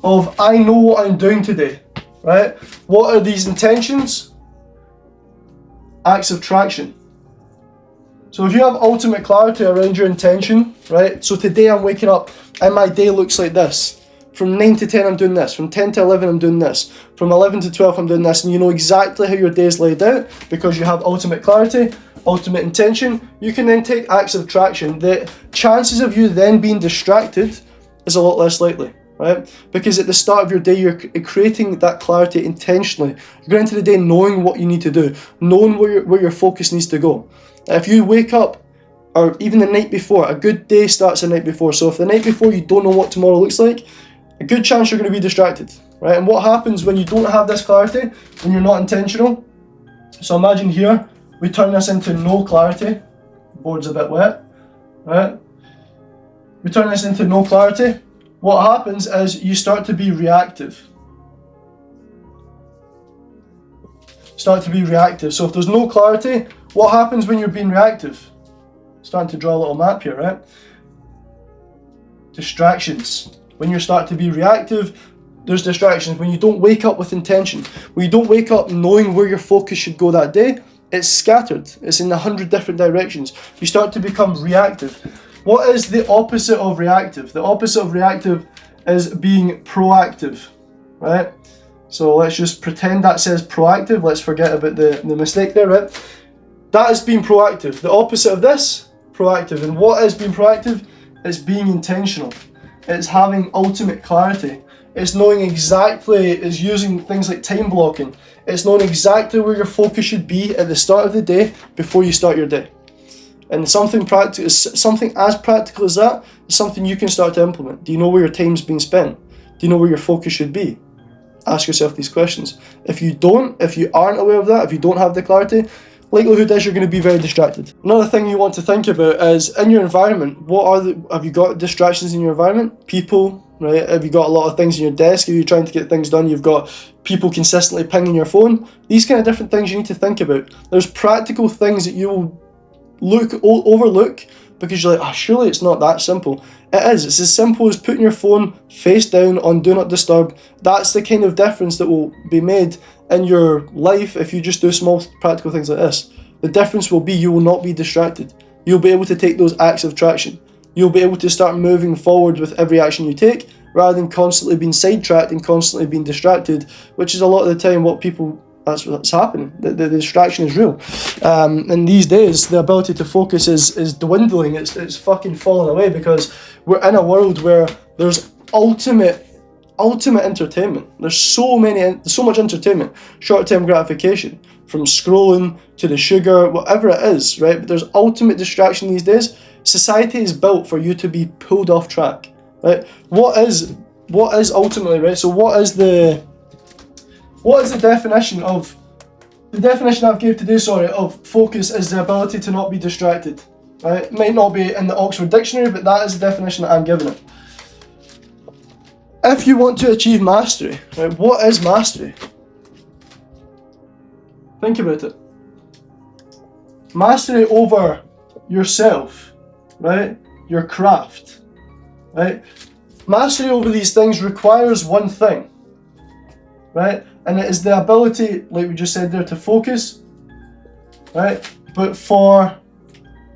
of, I know what I'm doing today, right? What are these intentions? Acts of traction. So if you have ultimate clarity around your intention, right? So today I'm waking up and my day looks like this. from 9 to 10 I'm doing this, from 10 to 11 I'm doing this, from 11 to 12 I'm doing this, and you know exactly how your day is laid out because you have ultimate clarity, ultimate intention. You can then take acts of traction. The chances of you then being distracted is a lot less likely, right? Because at the start of your day, you're creating that clarity intentionally. You're going into the day knowing what you need to do, knowing where your focus needs to go. If you wake up, or even the night before, a good day starts the night before. So if the night before you don't know what tomorrow looks like, a good chance you're going to be distracted, right? And what happens when you don't have this clarity, when you're not intentional? So imagine here, we turn this into no clarity. The board's a bit wet, right? We turn this into no clarity. What happens is you start to be reactive. Start to be reactive. So if there's no clarity, what happens when you're being reactive? Starting to draw a little map here, right? Distractions. When you start to be reactive, there's distractions. When you don't wake up with intention, when you don't wake up knowing where your focus should go that day, it's scattered. It's in 100 different directions. You start to become reactive. What is the opposite of reactive? The opposite of reactive is being proactive, right? So let's just pretend that says proactive. Let's forget about the mistake there, right? That is being proactive. The opposite of this, proactive. And what is being proactive? It's being intentional. It's having ultimate clarity. It's knowing exactly, it's using things like time blocking. It's knowing exactly where your focus should be at the start of the day before you start your day. And something as practical as that is something you can start to implement. Do you know where your time's being spent? Do you know where your focus should be? Ask yourself these questions. If you aren't aware of that, if you don't have the clarity, likelihood is you're going to be very distracted. Another thing you want to think about is in your environment, have you got distractions in your environment? People, right? Have you got a lot of things in your desk? Are you trying to get things done? You've got people consistently pinging your phone. These kind of different things you need to think about. There's practical things that you'll overlook because you're like, surely it's not that simple. It is. It's as simple as putting your phone face down on Do Not Disturb. That's the kind of difference that will be made in your life if you just do small practical things like this. The difference will be you will not be distracted. You'll be able to take those acts of traction. You'll be able to start moving forward with every action you take rather than constantly being sidetracked and constantly being distracted, which is a lot of the time that's what's happening. The distraction is real. And these days, the ability to focus is dwindling. It's fucking falling away because we're in a world where there's ultimate entertainment. There's so much entertainment, short-term gratification, from scrolling to the sugar, whatever it is, right? But there's ultimate distraction these days. Society is built for you to be pulled off track, right? What is ultimately, right? So what is the definition of, the definition I've gave today, of focus is the ability to not be distracted, right? It might not be in the Oxford Dictionary, but that is the definition that I'm giving it. If you want to achieve mastery, right, what is mastery? Think about it. Mastery over yourself, right? Your craft, right? Mastery over these things requires one thing, right? And it is the ability, like we just said there, to focus, right? But for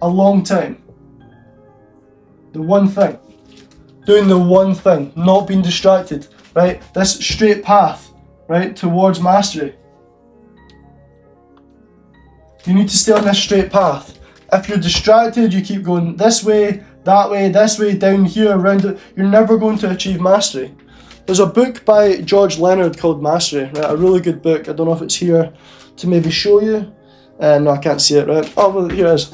a long time. The one thing. Doing the one thing, not being distracted, right? This straight path, right, towards mastery. You need to stay on this straight path. If you're distracted, you keep going this way, this way, down here, around it, you're never going to achieve mastery. There's a book by George Leonard called Mastery, right? A really good book. I don't know if it's here to maybe show you. No, I can't see it, right? Oh, well, here it is.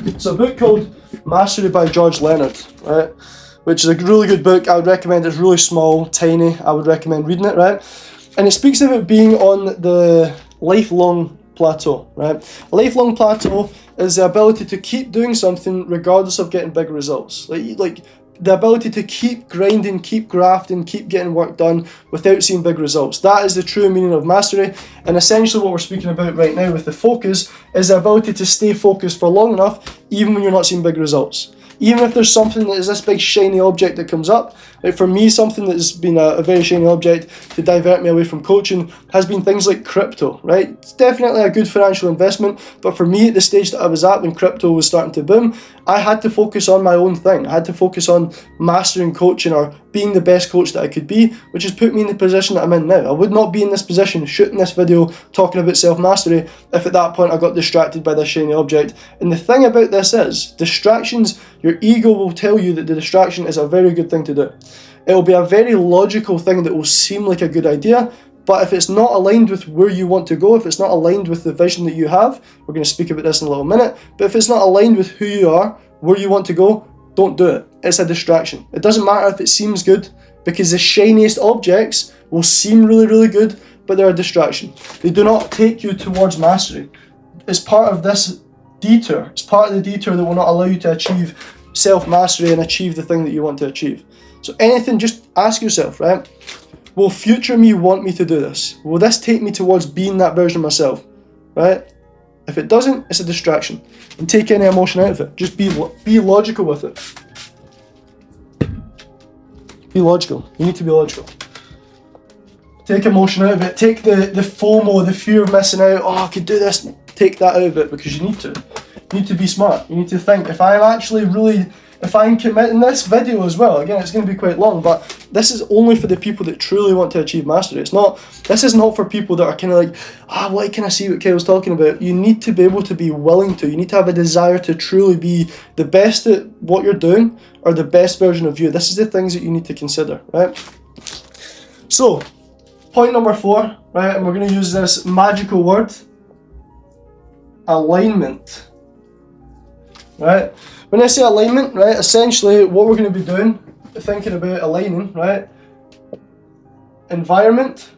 It's a book called Mastery by George Leonard, right? Which is a really good book. I would recommend. It's really small, tiny. I would recommend reading it, right? And it speaks about being on the lifelong plateau, right? A lifelong plateau is the ability to keep doing something regardless of getting big results. Like the ability to keep grinding, keep grafting, keep getting work done without seeing big results. That is the true meaning of mastery. And essentially what we're speaking about right now with the focus is the ability to stay focused for long enough, even when you're not seeing big results. Even if there's something that is this big shiny object that comes up, like for me, something that has been a very shiny object to divert me away from coaching has been things like crypto, right? It's definitely a good financial investment, but for me at the stage that I was at when crypto was starting to boom, I had to focus on my own thing. I had to focus on mastering coaching or being the best coach that I could be, which has put me in the position that I'm in now. I would not be in this position shooting this video talking about self-mastery if at that point I got distracted by this shiny object. And the thing about this is, distractions, your ego will tell you that the distraction is a very good thing to do. It will be a very logical thing that will seem like a good idea, but if it's not aligned with where you want to go, if it's not aligned with the vision that you have, we're going to speak about this in a little minute, but if it's not aligned with who you are, where you want to go, don't do it. It's a distraction. It doesn't matter if it seems good, because the shiniest objects will seem really, really good, but they're a distraction. They do not take you towards mastery. It's part of this detour. It's part of the detour that will not allow you to achieve self-mastery and achieve the thing that you want to achieve. So anything, just ask yourself, right? Will future me want me to do this? Will this take me towards being that version of myself, right? If it doesn't, it's a distraction. And take any emotion out of it. Just be logical with it. Be logical. You need to be logical. Take emotion out of it. Take the FOMO, the fear of missing out. Oh, I could do this. Take that out of it, because you need to. You need to be smart. You need to think, if I'm committing this video as well, again, it's going to be quite long, but this is only for the people that truly want to achieve mastery. This is not for people that are kind of like, why can I see what Kyle's talking about? You need to be able to be willing to. You need to have a desire to truly be the best at what you're doing, or the best version of you. This is the things that you need to consider, right? So, point number 4, right, and we're going to use this magical word, alignment, right? When I say alignment, right, essentially what we're going to be doing, thinking about aligning, right, environment,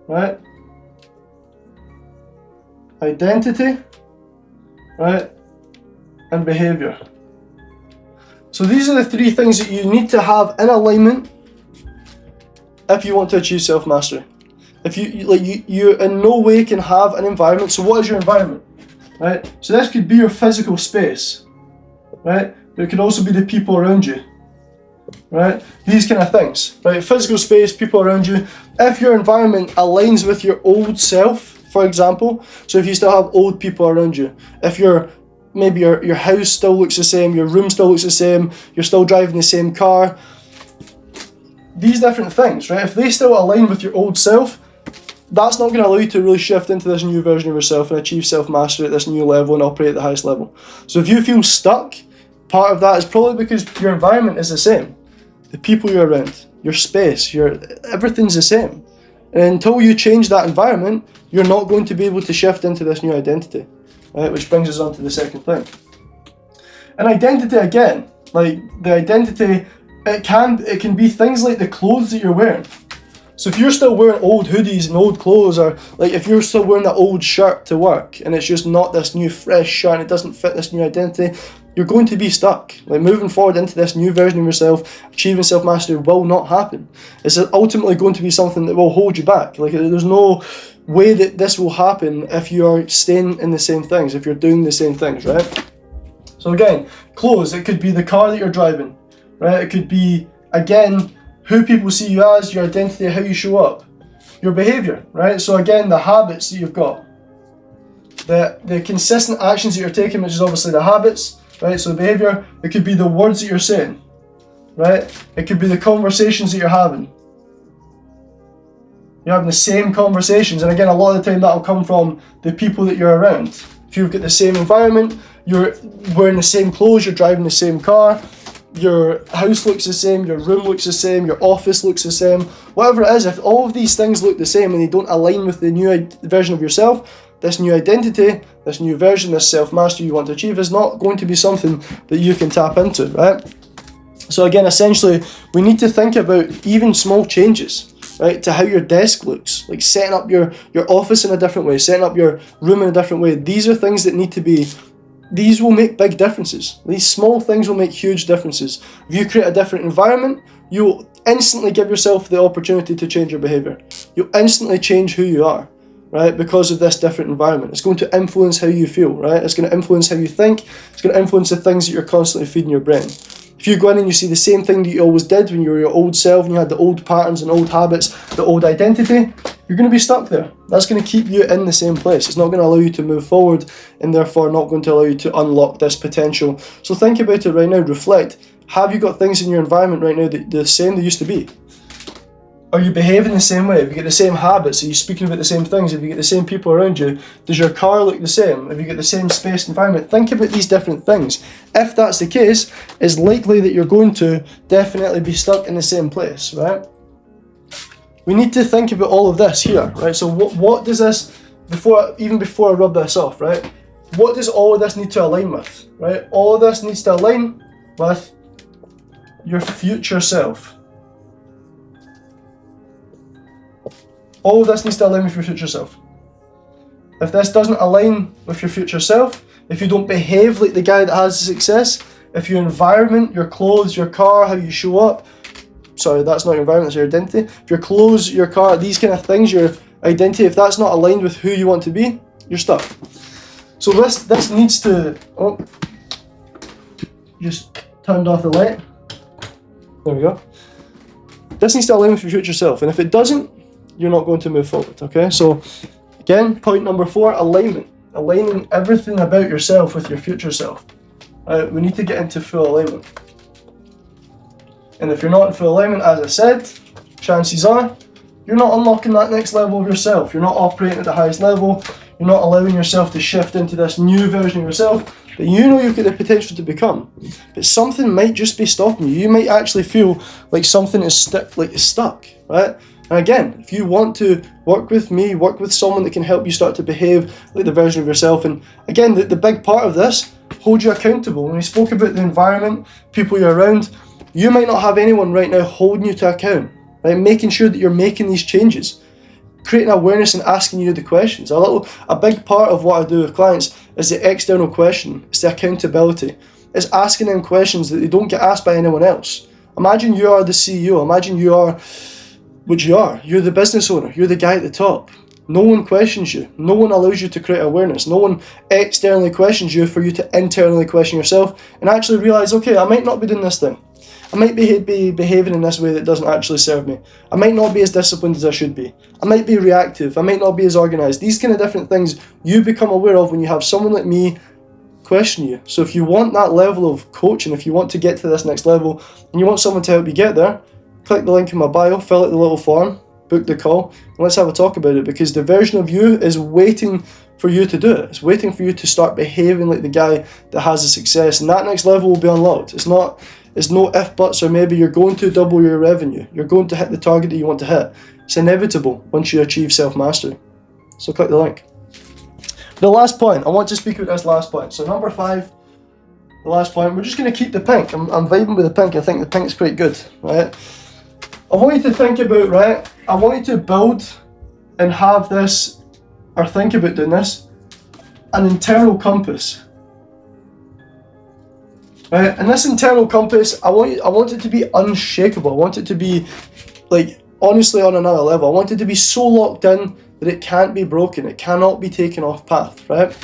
right, identity, right, and behavior. So these are the 3 things that you need to have in alignment if you want to achieve self-mastery. If you in no way can have an environment. So what is your environment? Right? So this could be your physical space, right? But it could also be the people around you, right? These kind of things, right? Physical space, people around you. If your environment aligns with your old self, for example, so if you still have old people around you, if maybe your house still looks the same, your room still looks the same, you're still driving the same car, these different things, right? If they still align with your old self, that's not going to allow you to really shift into this new version of yourself and achieve self-mastery at this new level and operate at the highest level. So if you feel stuck, part of that is probably because your environment is the same. The people you're around, your space, everything's the same. And until you change that environment, you're not going to be able to shift into this new identity, right? Which brings us on to the second thing. And identity, again, like the identity, it can be things like the clothes that you're wearing. So if you're still wearing old hoodies and old clothes, or like if you're still wearing that old shirt to work and it's just not this new fresh shirt and it doesn't fit this new identity, you're going to be stuck. Like moving forward into this new version of yourself, achieving self-mastery will not happen. It's ultimately going to be something that will hold you back. Like there's no way that this will happen if you are staying in the same things, if you're doing the same things, right? So again, clothes, it could be the car that you're driving, right? It could be, again, who people see you as, your identity, how you show up, your behavior, right? So again, the habits that you've got, the consistent actions that you're taking, which is obviously the habits, right? So the behavior, it could be the words that you're saying, right? It could be the conversations that you're having. You're having the same conversations, and again, a lot of the time that'll come from the people that you're around. If you've got the same environment, you're wearing the same clothes, you're driving the same car, your house looks the same, your room looks the same, your office looks the same, whatever it is, if all of these things look the same and they don't align with the new version of yourself, this new identity, this new version, this self-mastery you want to achieve is not going to be something that you can tap into, right? So again, essentially, we need to think about even small changes, right, to how your desk looks, like setting up your office in a different way, setting up your room in a different way. These are things that need to be, these will make big differences. These small things will make huge differences. If you create a different environment, you'll instantly give yourself the opportunity to change your behavior. You'll instantly change who you are, right, because of this different environment. It's going to influence how you feel, right? It's going to influence how you think. It's going to influence the things that you're constantly feeding your brain. If you go in and you see the same thing that you always did when you were your old self and you had the old patterns and old habits, the old identity, you're going to be stuck there. That's going to keep you in the same place. It's not going to allow you to move forward and therefore not going to allow you to unlock this potential. So think about it right now, reflect. Have you got things in your environment right now that the same they used to be? Are you behaving the same way? Have you got the same habits? Are you speaking about the same things? Have you got the same people around you? Does your car look the same? Have you got the same space environment? Think about these different things. If that's the case, it's likely that you're going to definitely be stuck in the same place, right? We need to think about all of this here, right? So what does this, even before I rub this off, right? What does all of this need to align with, right? All of this needs to align with your future self. All of this needs to align with your future self. If this doesn't align with your future self, if you don't behave like the guy that has the success, if your environment, your clothes, your car, how you show up, sorry, that's not your environment, that's your identity. If your clothes, your car, these kind of things, your identity, if that's not aligned with who you want to be, you're stuck. So this needs to, just turned off the light. There we go. This needs to align with your future self, and if it doesn't, you're not going to move forward, okay? So, again, point number 4, alignment. Aligning everything about yourself with your future self. We need to get into full alignment. And if you're not in full alignment, as I said, chances are, you're not unlocking that next level of yourself. You're not operating at the highest level. You're not allowing yourself to shift into this new version of yourself that you know you've got the potential to become. But something might just be stopping you. You might actually feel like something is stuck, right? And again, if you want to work with me, work with someone that can help you start to behave like the version of yourself, and again, the big part of this, hold you accountable. When we spoke about the environment, people you're around, you might not have anyone right now holding you to account, right? Making sure that you're making these changes, creating awareness and asking you the questions. A big part of what I do with clients is the external question, it's the accountability. It's asking them questions that they don't get asked by anyone else. Imagine you are the CEO, imagine you are what you are. You're the business owner. You're the guy at the top. No one questions you. No one allows you to create awareness. No one externally questions you for you to internally question yourself and actually realize, okay, I might not be doing this thing. I might be behaving in this way that doesn't actually serve me. I might not be as disciplined as I should be. I might be reactive. I might not be as organized. These kind of different things you become aware of when you have someone like me question you. So if you want that level of coaching, if you want to get to this next level and you want someone to help you get there, click the link in my bio, fill out the little form, book the call, and let's have a talk about it, because the version of you is waiting for you to do it. It's waiting for you to start behaving like the guy that has the success, and that next level will be unlocked. It's no if, buts, or maybe you're going to double your revenue. You're going to hit the target that you want to hit. It's inevitable once you achieve self-mastery. So click the link. The last point, I want to speak about this last point. So number 5, the last point, we're just going to keep the pink. I'm vibing with the pink. I think the pink's quite good, right? I want you to think about, right, I want you to build and have this, or think about doing this, an internal compass. Right? And this internal compass, I want it to be unshakable. I want it to be, like, honestly on another level. I want it to be so locked in that it can't be broken. It cannot be taken off path, right?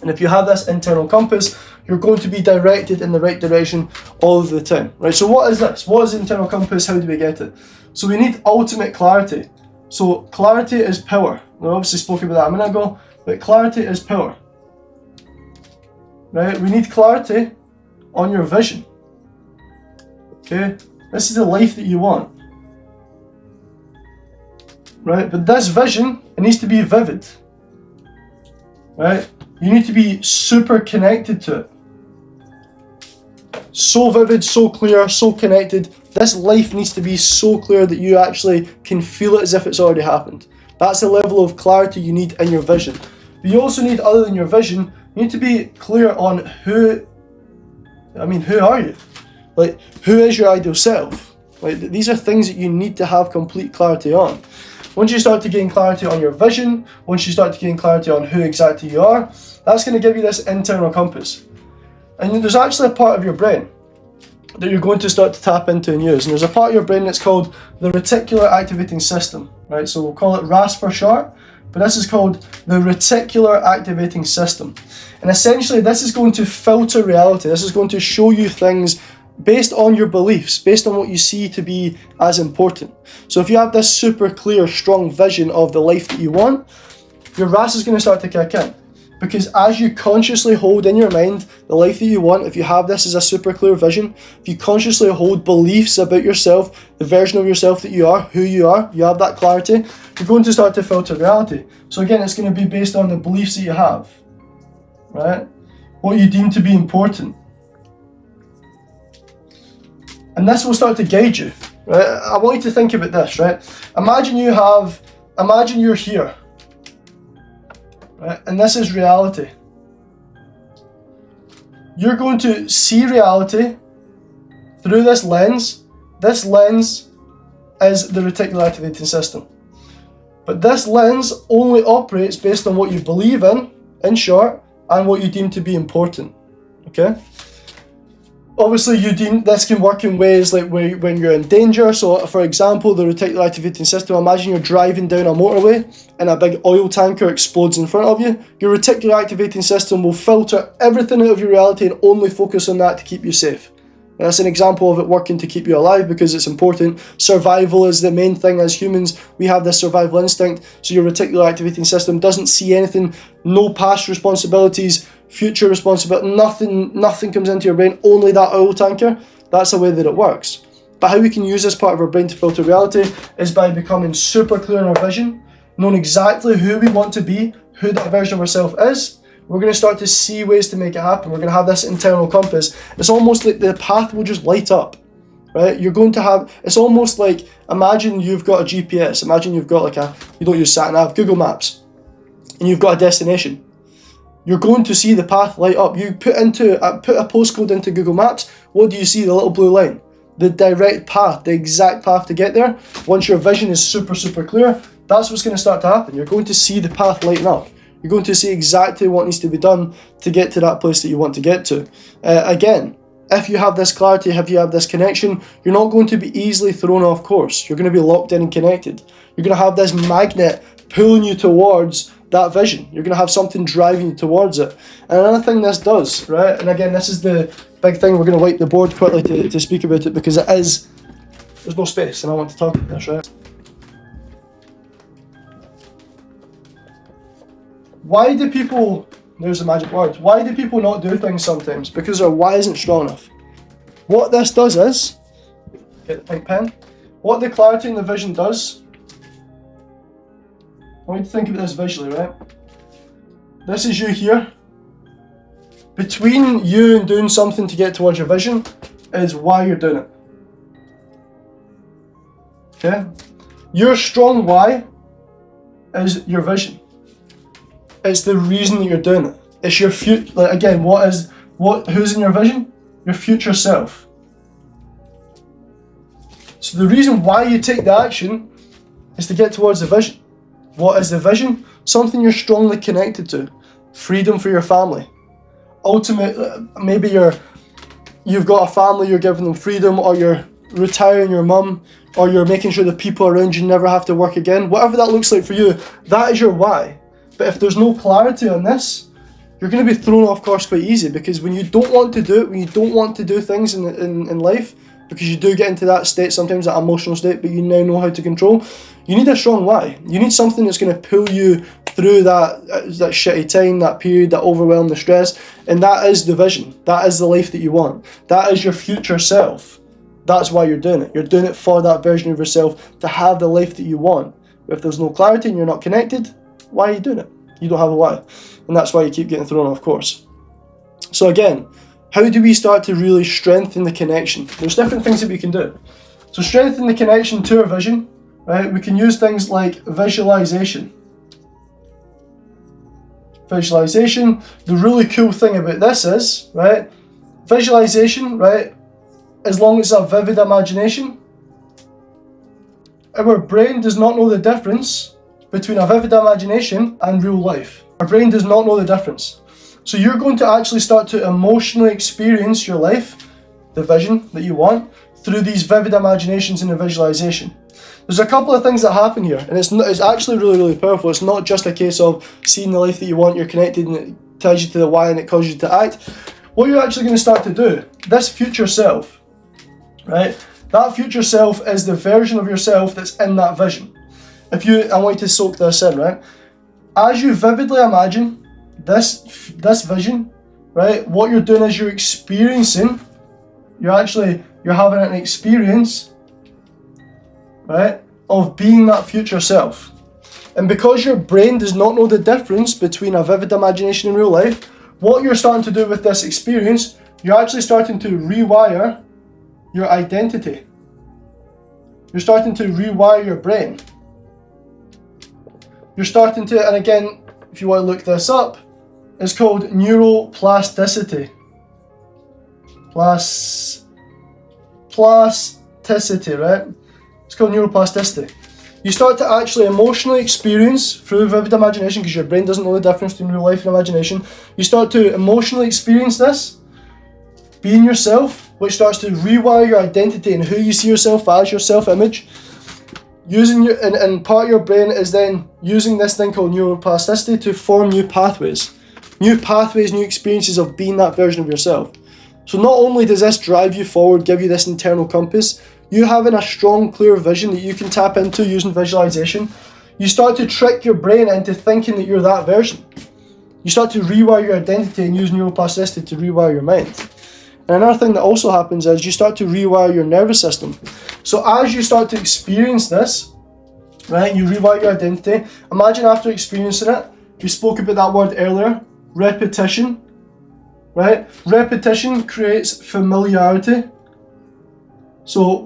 And if you have this internal compass, you're going to be directed in the right direction all the time, right? So what is this? What is the internal compass? How do we get it? So we need ultimate clarity. So clarity is power. We obviously spoke about that a minute ago, but clarity is power, right? We need clarity on your vision, okay? This is the life that you want, right? But this vision, it needs to be vivid, right? You need to be super connected to it. So vivid, so clear, so connected. This life needs to be so clear that you actually can feel it as if it's already happened. That's the level of clarity you need in your vision. But you also need, other than your vision, you need to be clear on who are you? Like, who is your ideal self? Like, these are things that you need to have complete clarity on. Once you start to gain clarity on your vision, once you start to gain clarity on who exactly you are, that's going to give you this internal compass. And there's actually a part of your brain that you're going to start to tap into and use. And there's a part of your brain that's called the reticular activating system, right? So we'll call it RAS for short, but this is called the reticular activating system. And essentially this is going to filter reality. This is going to show you things based on your beliefs, based on what you see to be as important. So if you have this super clear, strong vision of the life that you want, your RAS is going to start to kick in. Because as you consciously hold in your mind the life that you want, if you have this as a super clear vision, if you consciously hold beliefs about yourself, the version of yourself that you are, who you are, you have that clarity, you're going to start to filter reality. So again, it's going to be based on the beliefs that you have, right? What you deem to be important. And this will start to guide you, right? I want you to think about this, right? Imagine you're here. Right? And this is reality. You're going to see reality through this lens. This lens is the reticular activating system. But this lens only operates based on what you believe in short, and what you deem to be important. Okay? Obviously, this can work in ways like when you're in danger. So, for example, the reticular activating system, imagine you're driving down a motorway and a big oil tanker explodes in front of you. Your reticular activating system will filter everything out of your reality and only focus on that to keep you safe. And that's an example of it working to keep you alive because it's important. Survival is the main thing as humans. We have this survival instinct. So your reticular activating system doesn't see anything, no past responsibilities, future responsibility, nothing comes into your brain, only that oil tanker. That's the way that it works. But how we can use this part of our brain to filter reality is by becoming super clear in our vision, knowing exactly who we want to be, who that version of ourselves is. We're going to start to see ways to make it happen. We're going to have this internal compass. It's almost like the path will just light up, right? You're going to have, it's almost like, imagine you've got a GPS. Imagine you've got you don't use sat nav, Google Maps, and you've got a destination. You're going to see the path light up. You put a postcode into Google Maps. What do you see? The little blue line. The direct path, the exact path to get there. Once your vision is super, super clear, that's what's going to start to happen. You're going to see the path lighten up. You're going to see exactly what needs to be done to get to that place that you want to get to. Again, if you have this clarity, if you have this connection, you're not going to be easily thrown off course. You're going to be locked in and connected. You're going to have this magnet pulling you towards that vision. You're going to have something driving you towards it. And another thing this does, right? And again, this is the big thing. We're going to wipe the board quickly to speak about it because there's no space and I want to talk about this, right? Why do people, there's the magic word, why do people not do things sometimes? Because their why isn't strong enough. What this does is, get the pink pen, what the clarity and the vision does, I want you to think of this visually, right? This is you here. Between you and doing something to get towards your vision is why you're doing it. Okay? Your strong why is your vision. It's the reason that you're doing it. It's your future. Like again, who's in your vision? Your future self. So the reason why you take the action is to get towards the vision. What is the vision? Something you're strongly connected to. Freedom for your family. Ultimately, maybe you've got a family, you're giving them freedom, or you're retiring your mum, or you're making sure the people around you never have to work again. Whatever that looks like for you, that is your why. But if there's no clarity on this, you're going to be thrown off course quite easy, because when you don't want to do it, when you don't want to do things in life, because you do get into that state, sometimes that emotional state, but you now know how to control, you need a strong why. You need something that's going to pull you through that shitty time, that period, that overwhelm, the stress, and that is the vision. That is the life that you want. That is your future self. That's why you're doing it. You're doing it for that version of yourself to have the life that you want. But if there's no clarity and you're not connected, why are you doing it? You don't have a why. And that's why you keep getting thrown off course. So again, how do we start to really strengthen the connection? There's different things that we can do. So strengthen the connection to our vision, right? We can use things like visualization. Visualization, the really cool thing about this is, right, visualization, right, as long as it's a vivid imagination, our brain does not know the difference between a vivid imagination and real life. Our brain does not know the difference. So you're going to actually start to emotionally experience your life, the vision that you want, through these vivid imaginations and a visualization. There's a couple of things that happen here, and it's actually really, really powerful. It's not just a case of seeing the life that you want, you're connected, and it tells you to the why and it causes you to act. What you're actually going to start to do, this future self, right? That future self is the version of yourself that's in that vision. I want you to soak this in, right? As you vividly imagine this vision, right? What you're doing is you're experiencing, you're having an experience, right, of being that future self. And because your brain does not know the difference between a vivid imagination and real life, what you're starting to do with this experience, you're actually starting to rewire your identity. You're starting to rewire your brain. You're starting to, and again, if you want to look this up, it's called neuroplasticity. Plasticity, right? It's called neuroplasticity. You start to actually emotionally experience through vivid imagination, because your brain doesn't know the difference between real life and imagination. You start to emotionally experience this, being yourself, which starts to rewire your identity and who you see yourself as, your self-image. And part of your brain is then using this thing called neuroplasticity to form new pathways, new experiences of being that version of yourself. So not only does this drive you forward, give you this internal compass, you having a strong, clear vision that you can tap into using visualization, you start to trick your brain into thinking that you're that version. You start to rewire your identity and use neuroplasticity to rewire your mind. And another thing that also happens is you start to rewire your nervous system. So as you start to experience this, right, you rewire your identity. Imagine after experiencing it, we spoke about that word earlier, repetition, right? Repetition creates familiarity. So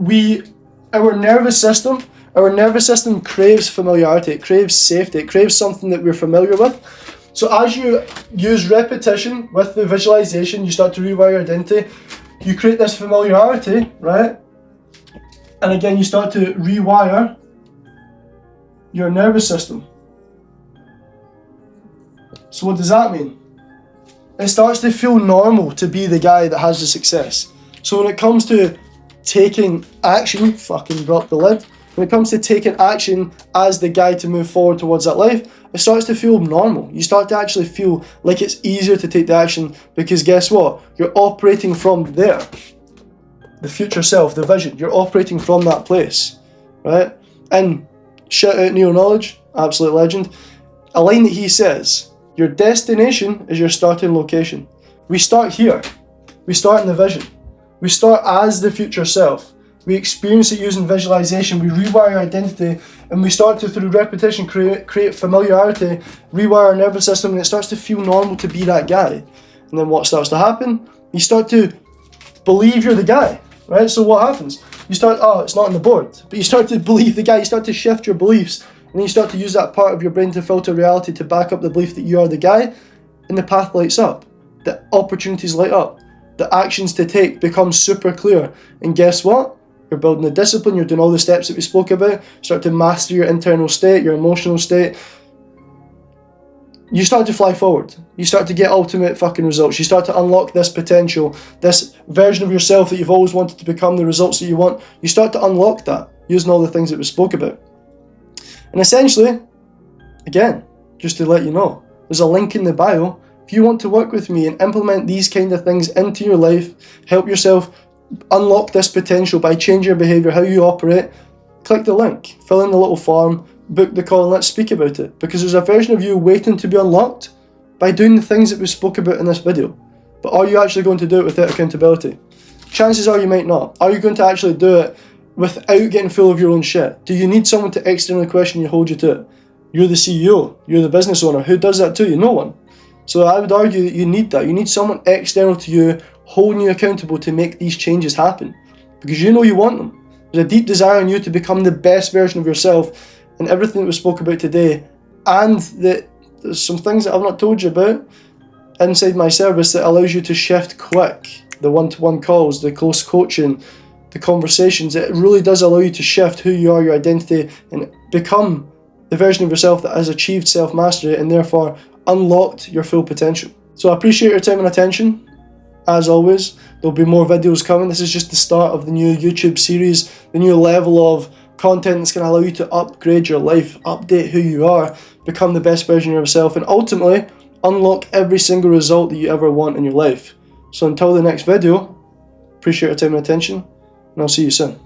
our nervous system craves familiarity, it craves safety, it craves something that we're familiar with. So as you use repetition with the visualization, you start to rewire your identity, you create this familiarity, right? And again, you start to rewire your nervous system. So what does that mean? It starts to feel normal to be the guy that has the success. So when it comes to taking action, fucking drop the lid. When it comes to taking action as the guy to move forward towards that life, it starts to feel normal. You start to actually feel like it's easier to take the action, because guess what? You're operating from there. The future self, the vision, you're operating from that place, right? And shout out Neo Knowledge, absolute legend. A line that he says, your destination is your starting location. We start here. We start in the vision. We start as the future self. We experience it using visualization. We rewire our identity, and we start to, through repetition, create familiarity, rewire our nervous system, and it starts to feel normal to be that guy. And then what starts to happen? You start to believe you're the guy, right? So what happens? You start, it's not on the board, but you start to believe the guy. You start to shift your beliefs, and then you start to use that part of your brain to filter reality to back up the belief that you are the guy, and the path lights up. The opportunities light up. The actions to take become super clear. And guess what? You're building the discipline, you're doing all the steps that we spoke about, start to master your internal state, your emotional state. You start to fly forward. You start to get ultimate fucking results. You start to unlock this potential, this version of yourself that you've always wanted to become, the results that you want. You start to unlock that using all the things that we spoke about. And essentially, again, just to let you know, there's a link in the bio. If you want to work with me and implement these kind of things into your life, help yourself unlock this potential by changing your behaviour, how you operate, click the link, fill in the little form, book the call, and let's speak about it. Because there's a version of you waiting to be unlocked by doing the things that we spoke about in this video. But are you actually going to do it without accountability? Chances are you might not. Are you going to actually do it without getting full of your own shit? Do you need someone to externally question you, hold you to it? You're the CEO, you're the business owner. Who does that to you? No one. So I would argue that you need that. You need someone external to you, holding you accountable to make these changes happen. Because you know you want them. There's a deep desire in you to become the best version of yourself, and everything that we spoke about today. And there's some things that I've not told you about inside my service that allows you to shift quick. The one-to-one calls, the close coaching, the conversations. It really does allow you to shift who you are, your identity, and become the version of yourself that has achieved self-mastery and therefore unlocked your full potential. So I appreciate your time and attention. As always, there'll be more videos coming. This is just the start of the new YouTube series, the new level of content that's going to allow you to upgrade your life, update who you are, become the best version of yourself, and ultimately unlock every single result that you ever want in your life. So until the next video, appreciate your time and attention, and I'll see you soon.